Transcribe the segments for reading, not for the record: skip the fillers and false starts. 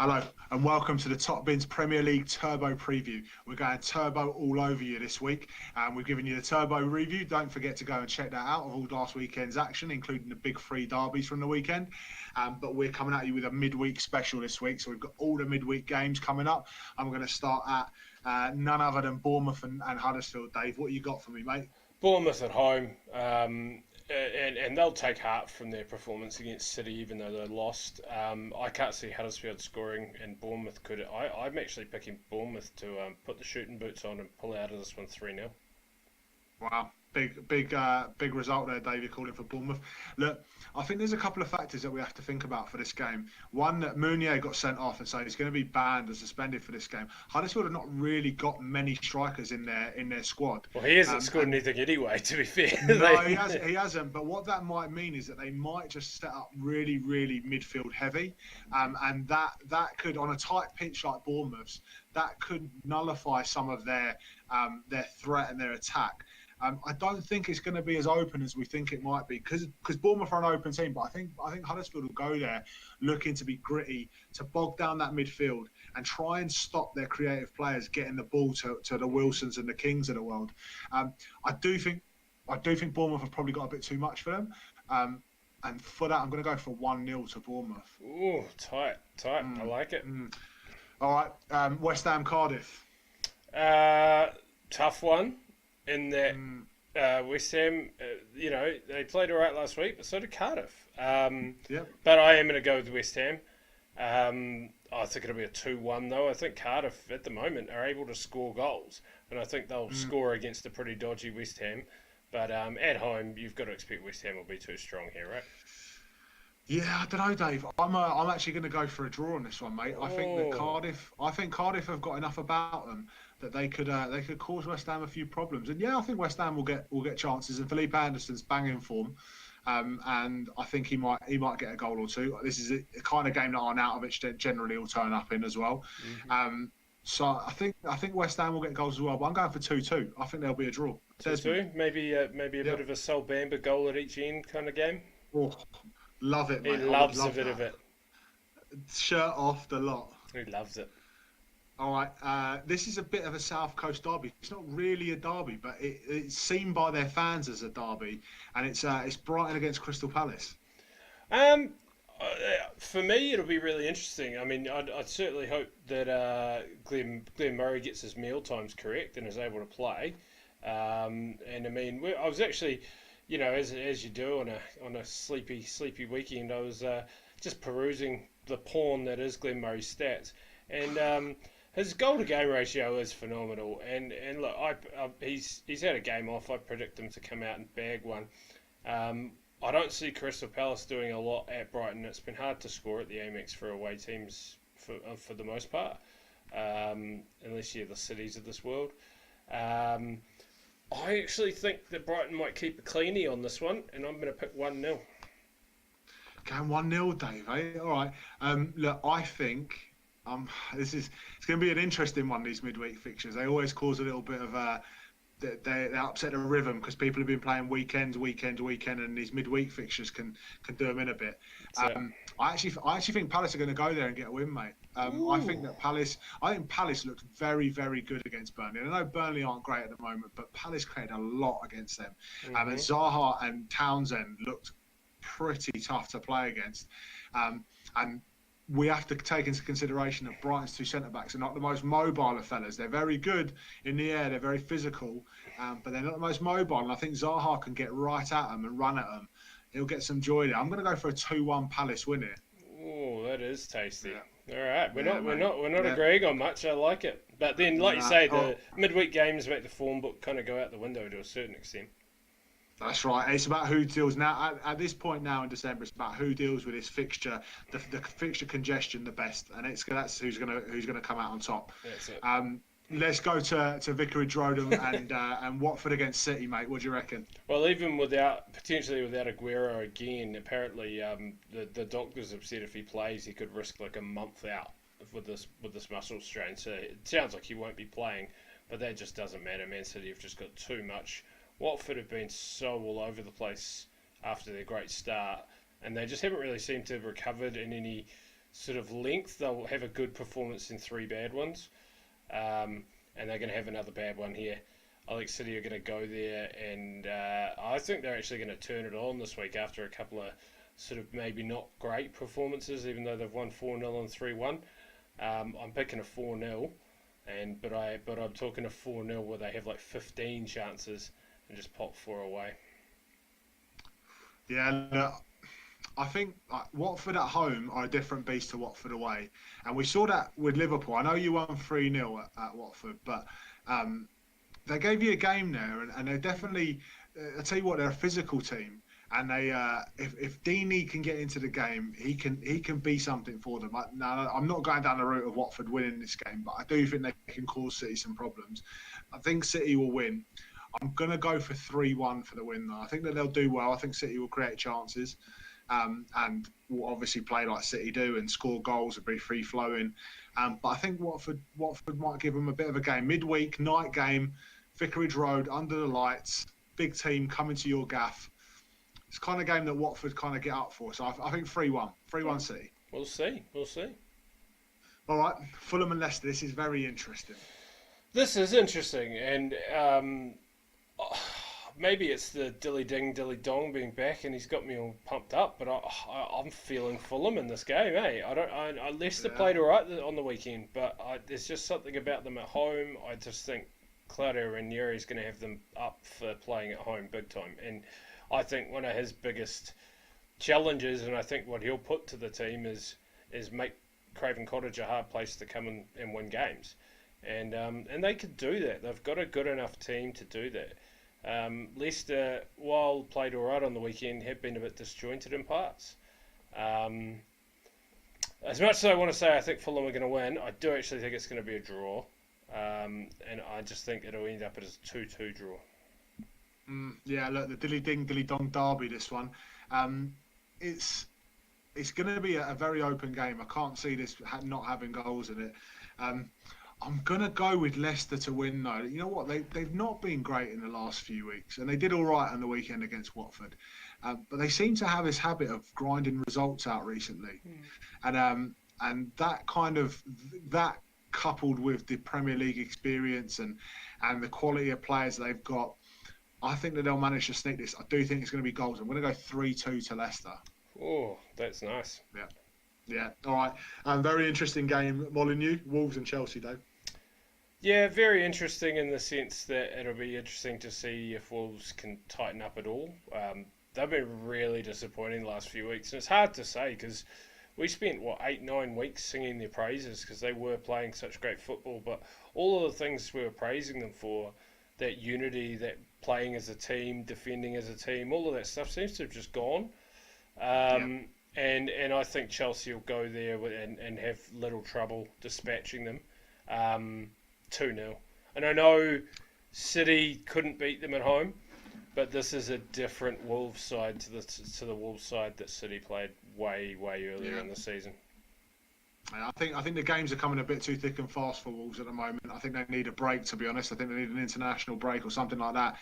Hello and welcome to the Top Bins Premier League Turbo Preview. We're going turbo all over you this week, and we've given you the Turbo review. Don't forget to go and check that out of all last weekend's action, including the big three derbies from the weekend. But we're coming at you with a midweek special this week, so we've got all the midweek games coming up. I'm going to start at none other than Bournemouth and Huddersfield. Dave, what you got for me, mate? Bournemouth at home, and they'll take heart from their performance against City, even though they lost. I can't see Huddersfield scoring, and Bournemouth could. I'm actually picking Bournemouth to put the shooting boots on and pull out of this one 3-0. Wow, big result there, Dave. You're calling for Bournemouth. Look, I think there's a couple of factors that we have to think about for this game. One, that Meunier got sent off, and so he's going to be banned and suspended for this game. Huddersfield have not really got many strikers in their squad. Well, he hasn't scored anything anyway, to be fair. No, he hasn't. But what that might mean is that they might just set up really midfield heavy, and that could, on a tight pitch like Bournemouth's, that could nullify some of their threat and their attack. I don't think it's going to be as open as we think it might be because Bournemouth are an open team, but I think Huddersfield will go there looking to be gritty, to bog down that midfield and try and stop their creative players getting the ball to the Wilsons and the Kings of the world. I do think Bournemouth have probably got a bit too much for them, and for that I'm going to go for 1-0 to Bournemouth. Ooh, tight. I like it. All right, West Ham Cardiff. Tough one. In that West Ham, they played all right last week, but so did Cardiff. But I am going to go with West Ham. I think it'll be a 2-1 though. I think Cardiff at the moment are able to score goals, and I think they'll score against a pretty dodgy West Ham. But at home, you've got to expect West Ham will be too strong here, right? Yeah, I don't know, Dave. I'm actually going to go for a draw on this one, mate. I think Cardiff have got enough about them that they could cause West Ham a few problems. And yeah, I think West Ham will get chances. And Felipe Anderson's banging form, and I think he might get a goal or two. This is a kind of game that Arnautovic generally will turn up in as well. So I think West Ham will get goals as well. But I'm going for 2-2. I think there'll be a draw. 2-2, maybe a bit of a Sol Bamba goal at each end kind of game. Oh, love it, mate. He loves a bit of it. Shirt off the lot. He loves it. All right, this is a bit of a South Coast derby. It's not really a derby, but it's seen by their fans as a derby, and it's Brighton against Crystal Palace. For me, it'll be really interesting. I mean, I'd certainly hope that Glenn Murray gets his meal times correct and is able to play. And I mean, I was actually, as you do on a sleepy weekend, I was just perusing the porn that is Glenn Murray's stats, and his goal to game ratio is phenomenal. And look, he's had a game off. I predict him to come out and bag one. I don't see Crystal Palace doing a lot at Brighton. It's been hard to score at the Amex for away teams for the most part, unless you're the Cities of this world. I actually think that Brighton might keep a cleanie on this one, and I'm going to pick 1-0. Going 1-0, Dave. Eh? All right. Look, I think it's going to be an interesting one. These midweek fixtures, they always cause a little bit of they upset the rhythm because people have been playing weekend, and these midweek fixtures can do them in a bit. I actually think Palace are going to go there and get a win, mate. I think Palace looked very good against Burnley. And I know Burnley aren't great at the moment, but Palace created a lot against them. And Zaha and Townsend looked pretty tough to play against. And we have to take into consideration that Brighton's two centre-backs are not the most mobile of fellas. They're very good in the air, they're very physical, but they're not the most mobile. And I think Zaha can get right at them and run at them. He'll get some joy there. I'm going to go for a 2-1 Palace win here. Oh, that is tasty. Yeah. All right, we're not Yeah. agreeing on much. I like it, but then, like you say, the midweek games make the form book kind of go out the window to a certain extent. That's right. It's about who deals now. At this point now in December, it's about who deals with this fixture, the fixture congestion the best, and that's who's gonna come out on top. That's it. Let's go to Vicarage Road and Watford against City, mate. What do you reckon? Well, even potentially without Aguero again, apparently the doctors have said if he plays, he could risk like a month out with this muscle strain. So it sounds like he won't be playing, but that just doesn't matter. Man City have just got too much. Watford have been so all over the place after their great start, and they just haven't really seemed to have recovered in any sort of length, they'll have a good performance in three bad ones, and they're going to have another bad one here. I think City are going to go there, and I think they're actually going to turn it on this week after a couple of sort of maybe not great performances, even though they've won 4-0 and 3-1. I'm picking a 4-0, but I'm talking a 4-0 where they have like 15 chances and just pop four away. Yeah, look, I think Watford at home are a different beast to Watford away, and we saw that with Liverpool. I know you won 3-0 at Watford, but um, they gave you a game there, and they're definitely. I tell you what, they're a physical team, and they if Deeney can get into the game, he can be something for them. Now, I'm not going down the route of Watford winning this game, but I do think they can cause City some problems. I think City will win. I'm going to go for 3-1 for the win, though. I think that they'll do well. I think City will create chances and will obviously play like City do and score goals and be free flowing. But I think Watford might give them a bit of a game. Midweek, night game, Vicarage Road, under the lights, big team coming to your gaff. It's the kind of game that Watford kind of get up for. So I think 3-1. 3-1 City. We'll see. We'll see. All right, Fulham and Leicester. This is very interesting. This is interesting, and maybe it's the dilly ding dilly dong being back, and he's got me all pumped up. But I'm feeling Fulham in this game, eh? Leicester played all right on the weekend, but there's just something about them at home. I just think Claudio Ranieri is going to have them up for playing at home big time, and I think one of his biggest challenges, and I think what he'll put to the team is make Craven Cottage a hard place to come and win games. And they could do that. They've got a good enough team to do that. Leicester, while played all right on the weekend, have been a bit disjointed in parts. As much as I want to say I think Fulham are going to win, I do actually think it's going to be a draw. And I just think it'll end up as a 2-2 draw. Yeah, look, the dilly ding dilly dong derby. This one, it's going to be a very open game. I can't see this not having goals in it. I'm going to go with Leicester to win, though. You know what? They've not been great in the last few weeks, and they did all right on the weekend against Watford. But they seem to have this habit of grinding results out recently. And that coupled with the Premier League experience and the quality of players they've got, I think that they'll manage to sneak this. I do think it's going to be goals. I'm going to go 3-2 to Leicester. Oh, that's nice. Yeah. All right. Very interesting game, Molyneux, Wolves and Chelsea, Dave. Yeah, very interesting in the sense that it'll be interesting to see if Wolves can tighten up at all. They've been really disappointing the last few weeks, and it's hard to say because we spent 8-9 weeks singing their praises because they were playing such great football. But all of the things we were praising them for, that unity, that playing as a team, defending as a team, all of that stuff seems to have just gone. And I think Chelsea will go there and have little trouble dispatching them. 2-0. And I know City couldn't beat them at home, but this is a different Wolves side to the Wolves side that City played way earlier in the season. I think the games are coming a bit too thick and fast for Wolves at the moment. I think they need a break, to be honest. I think they need an international break or something like that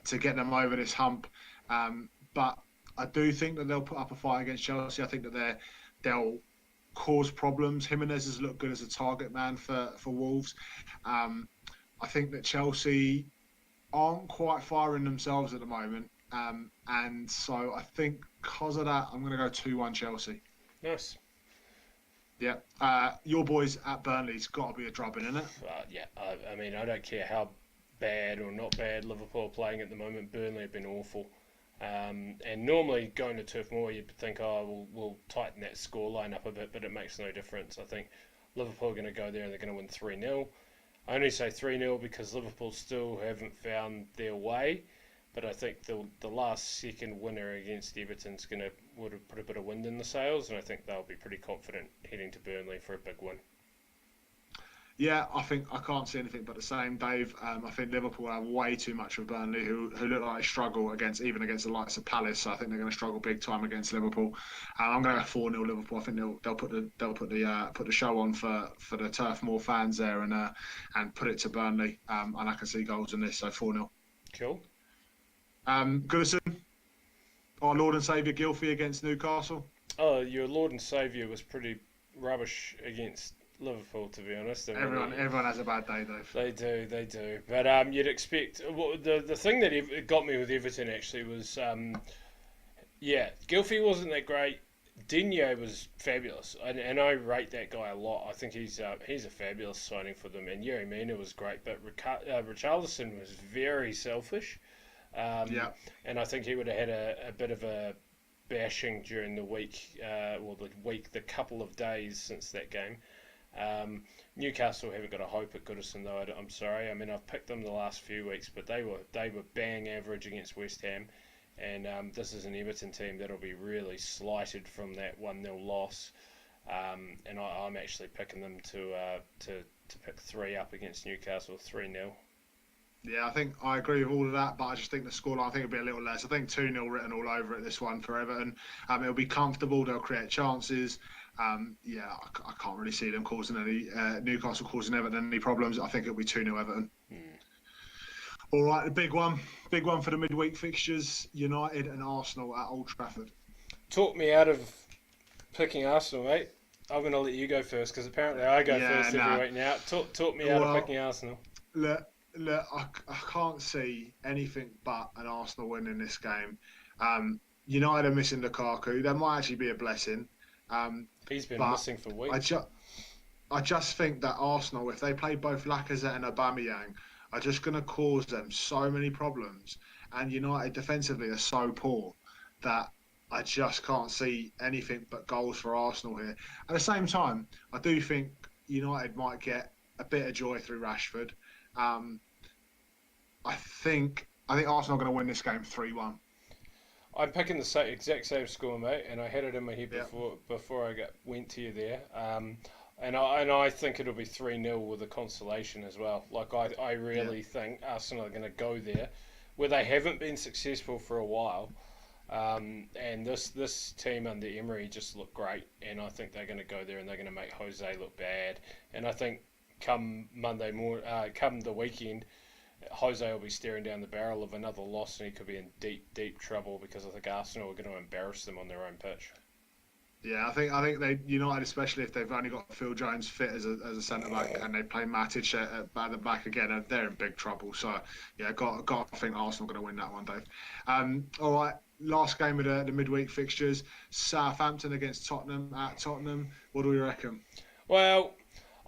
to get them over this hump. But I do think that they'll put up a fight against Chelsea. I think that they'll cause problems. Jimenez has looked good as a target man for Wolves. I think that Chelsea aren't quite firing themselves at the moment. And so I think because of that, I'm going to go 2-1 Chelsea. Nice. Yeah. Your boys at Burnley's got to be a drubbing, isn't it? I mean, I don't care how bad or not bad Liverpool are playing at the moment. Burnley have been awful. And normally going to Turf Moor, you'd think, we'll tighten that scoreline up a bit, but it makes no difference. I think Liverpool are going to go there and they're going to win 3-0. I only say 3-0 because Liverpool still haven't found their way, but I think the last second winner against Everton's would have put a bit of wind in the sails, and I think they'll be pretty confident heading to Burnley for a big win. Yeah, I think I can't see anything but the same, Dave. I think Liverpool have way too much of Burnley, who look like they struggle even against the likes of Palace. So I think they're going to struggle big time against Liverpool. I'm going to go 4-0 Liverpool. I think they'll put the show on for the Turf Moor fans there and put it to Burnley. And I can see goals in this, so 4-0. Cool. Goodison, our Lord and Saviour Gylfi against Newcastle. Oh, your Lord and Saviour was pretty rubbish against Liverpool, to be honest. I mean, Everyone has a bad day, though. they do. But you'd expect well, the thing that got me with Everton actually was yeah, Gylfi wasn't that great. Digne was fabulous, and I rate that guy a lot. I think he's a fabulous signing for them, and Yerry Mina was great, but Richarlison was very selfish, um, Yeah, and I think he would have had a bit of a bashing during the week, the couple of days since that game. Newcastle haven't got a hope at Goodison though. I'm sorry. I mean, I've picked them the last few weeks, but they were bang average against West Ham, and this is an Everton team that'll be really slighted from that 1-0 loss. And I'm actually picking them to pick 3 up against Newcastle, 3-0. yeah, I think I agree with all of that, but I just think the scoreline, I think it'll be a little less. I think 2-0 written all over it, this one for Everton. It'll be comfortable, they'll create chances. Yeah, I can't really see them causing any, Newcastle causing Everton any problems. I think it'll be 2-0 Everton. Hmm. All right, the big one for the midweek fixtures, United and Arsenal at Old Trafford. Talk me out of picking Arsenal, mate. I'm going to let you go first because apparently I go Yeah, first every nah. week now. Talk me out of Well, picking Arsenal. look, I can't see anything but an Arsenal win in this game. United are missing Lukaku. That might actually be a blessing. He's been But missing for I, weeks. ju- I just think that Arsenal, if they play both Lacazette and Aubameyang, are just going to cause them so many problems. And United defensively are so poor that I just can't see anything but goals for Arsenal here. At the same time, I do think United might get a bit of joy through Rashford. Um, I think Arsenal are going to win this game 3-1. I'm picking the exact same score, mate, and I had it in my head Yeah, before I went to you there. And I think it'll be 3-0 with a consolation as well. Like I yeah, really think Arsenal are going to go there where they haven't been successful for a while. And this team under Emery just look great, and I think they're going to go there and they're going to make Jose look bad. And I think come the weekend, Jose will be staring down the barrel of another loss, and he could be in deep, deep trouble because I think Arsenal are going to embarrass them on their own pitch. yeah. I think they United, especially if they've only got Phil Jones fit as a centre back and they play Matic at the back again, they're in big trouble. So yeah, got to think Arsenal are going to win that one, Dave. All right. Last game of the midweek fixtures: Southampton against Tottenham at Tottenham. What do we reckon? Well,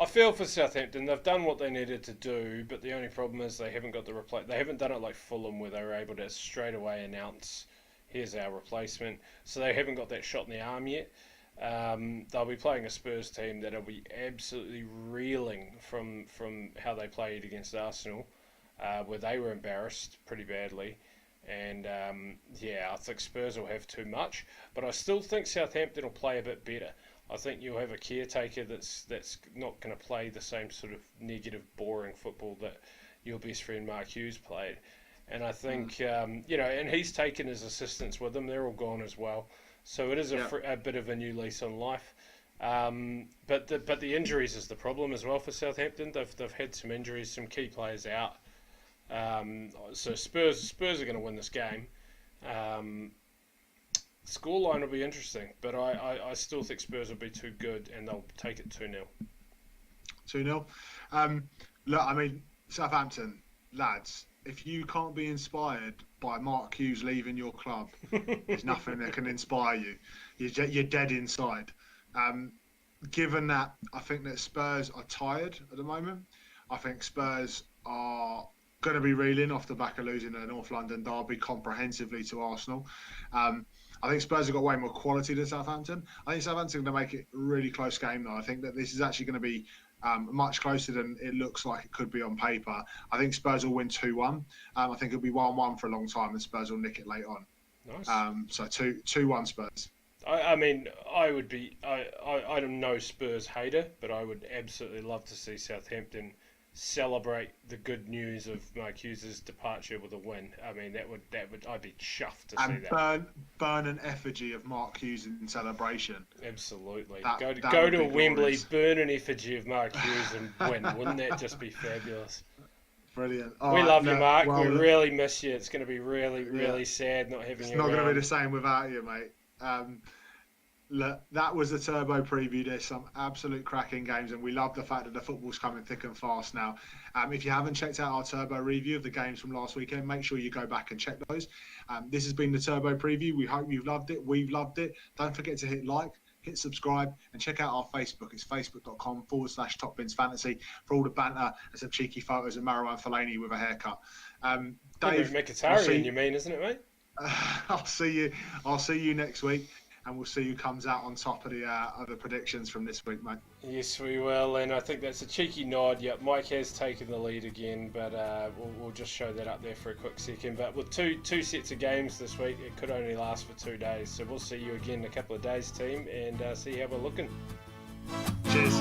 I feel for Southampton. They've done what they needed to do, but the only problem is they haven't got the replace. They haven't done it like Fulham, where they were able to straight away announce, "Here's our replacement." So they haven't got that shot in the arm yet. They'll be playing a Spurs team that'll be absolutely reeling from how they played against Arsenal, where they were embarrassed pretty badly. And yeah, I think Spurs will have too much, but I still think Southampton will play a bit better. I think you'll have a caretaker that's not going to play the same sort of negative, boring football that your best friend Mark Hughes played. And I Mm, think and he's taken his assistants with him; they're all gone as well. So it is yeah, a bit of a new lease on life. But the injuries is the problem as well for Southampton. They've had some injuries, some key players out. So Spurs are going to win this game. Um, Scoreline will be interesting, but I still think Spurs will be too good and they'll take it 2-0. 2-0. Um, Look, I mean, Southampton, lads, if you can't be inspired by Mark Hughes leaving your club, there's nothing that can inspire you. You're dead inside. Um, Given that, I think that Spurs are tired at the moment. I think Spurs are going to be reeling off the back of losing the North London derby comprehensively to Arsenal. Um, I think Spurs have got way more quality than Southampton. I think Southampton are going to make it a really close game, though. I think that this is actually going to be much closer than it looks like it could be on paper. I think Spurs will win 2-1. I think it'll be 1-1 for a long time, and Spurs will nick it late on. Nice. So 2-1 Spurs. I mean, I'm no Spurs hater, but I would absolutely love to see Southampton celebrate the good news of Mark Hughes' departure with a win. I mean, that would I'd be chuffed to see And that. burn an effigy of Mark Hughes in celebration. Absolutely. That Go would to be Wembley, glorious. burn an effigy of Mark Hughes and win. Wouldn't that just be fabulous? Brilliant. All We right, love you, look, Mark. We well, really miss you. It's going to be really, yeah, really sad not having it's you not going to be around. the same without you, mate. Um, Look, that was the Turbo preview. There's some absolute cracking games, and we love the fact that the football's coming thick and fast now. If you haven't checked out our Turbo review of the games from last weekend, make sure you go back and check those. This has been the Turbo preview. We hope you've loved it. We've loved it. Don't forget to hit like, hit subscribe, and check out our Facebook. It's facebook.com/Top Bins Fantasy for all the banter and some cheeky photos of Marouane Fellaini with a haircut. Dave, Mkhitaryan, you mean, isn't it, mate? I'll see you. I'll see you next week, and we'll see who comes out on top of the predictions from this week, mate. Yes, we will, and I think that's a cheeky nod. Yep, Mike has taken the lead again, but we'll just show that up there for a quick second. But with two sets of games this week, it could only last for 2 days. So we'll see you again in a couple of days, team, and see how we're looking. Cheers.